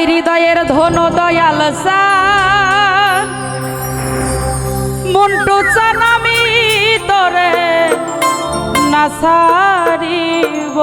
হৃদয়ের ধন দয়াল চান মন্টু চান আমি তোরে না ছাড়িব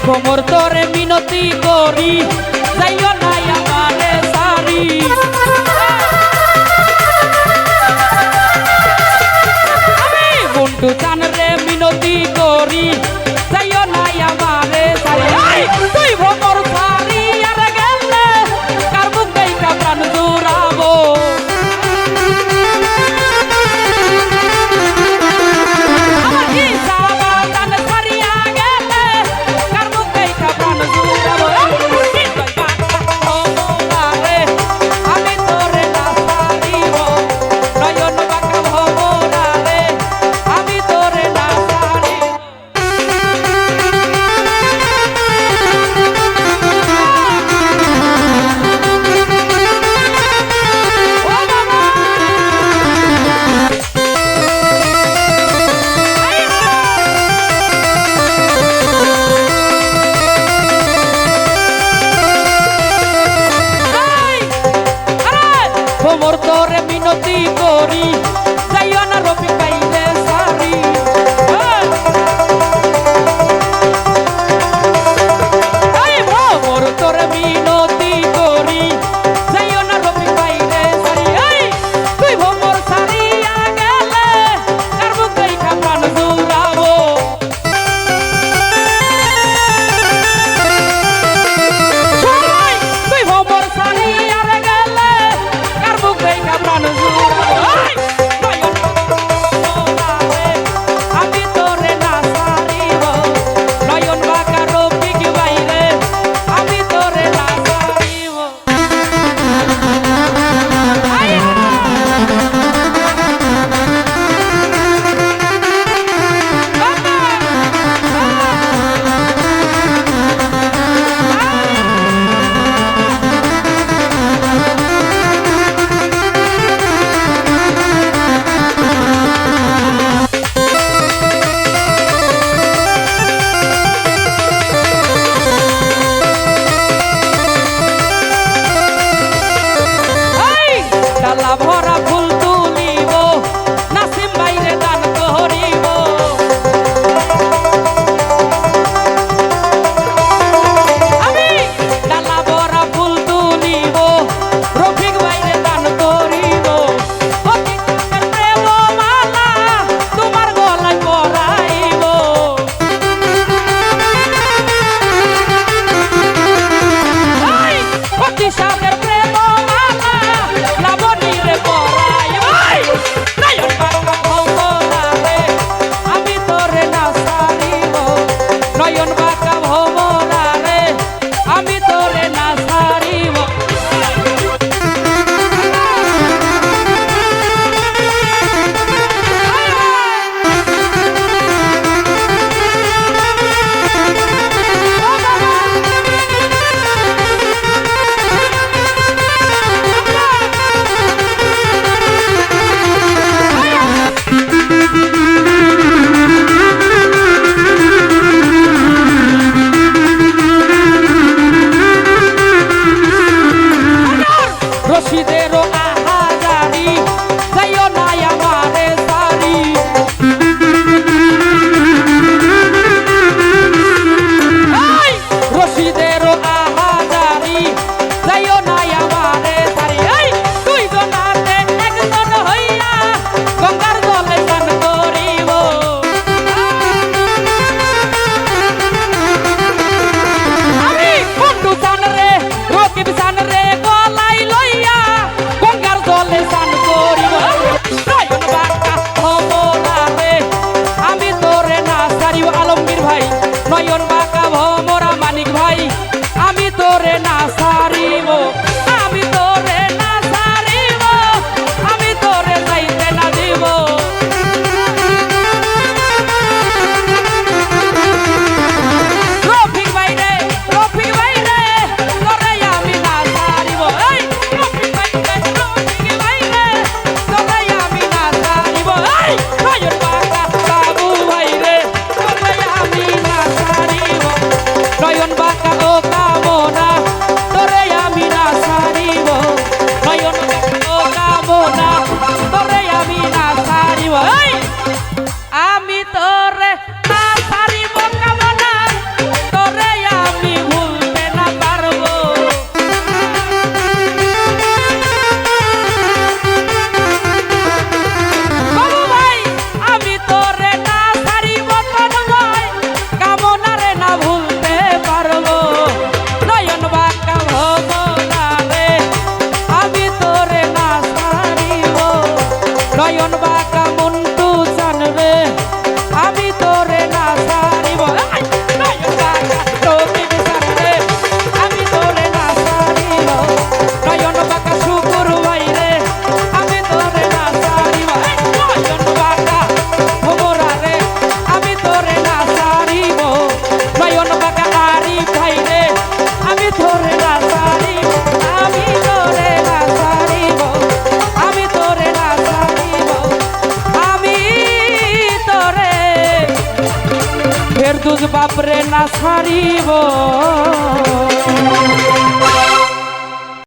কোমর তোরে মিনতি করি যাইও না আমারে সারি আমি মন্টু চান রে মিনতি করি যাইও না আমারে সারি তুই ভোমর সারি আর গেলে কার মুখ দেইকা প্রাণ জুড়াবো কোমর তোরে মিনতি করি যাইও না রবি পাইলে সারি কোমর তোরে মিনতি করি যাইও না রবি পাইলে সারি তুই ভোমর সারিয়া গেলে কার মুখ দেখা প্রাণ জুড়াবো তুই ভোমর সারিয়া গেলে প্রাণ জুড়াবো রশিদেরও আহাজারি যাইও না আমারে সারি রশিদেরও আহাজারি যাইও না আমারে সারি তুই জনাতে একজন হইয়া গঙ্গার জলে স্নান করিব আমি বন্ধু চান রে রকিব চান রে গলাই লইয়া গঙ্গার জলে স্নান করিব নয়ন বাঁকা ভোমরা রে আমি তোরে না সারিব আলমগীর ভাই নয়ন বাঁকা ভোমরা মানিক ভাই আমি তোরে না সারিব আমি তোরে না সারিব আমি তোরে যাইতে না দিব রফিক ভাই রে তোরে আমি না সারিব এই রফিক ভাই রে তোরে আমি না সারিব এই নয়ন বাঁকা বাবু ভাই রে তোরে আমি না সারিব নয়ন বাঁকা ও কামনা তোরে আমি না সারিব নয়ন বাঁকা ও কামনা তোরে আমি না সারিব এই আমি তোরে না সারিব কামনা তোরে আমি ভুলতে না পারবো বাবু ভাই আমি তোরে না সারিব তন্ময় কামনা রে না ভুলতে পারবো নয়ন বাঁকা ভোমরা রে আমি তোরে না সারিব নয়ন বাঁকা মন্টু চান রে আমি তোরে না সারিব এই, নয়ন বাঁকা রকিব চান রে আমি তোরে না সারিব নয়ন বাঁকা শুকুর ভাই রে আমি তোরে না সারিব এই, নয়ন বাঁকা ভোমরা রে আমি তোরে না সারিব নয়ন বাঁকা আরিফ ভাই রে আমি তোরে না সারিব আমি তোরে না সারিব আমি তোরে না সারিব আমি তোরে ফেরদৌস বাপরে না সারিব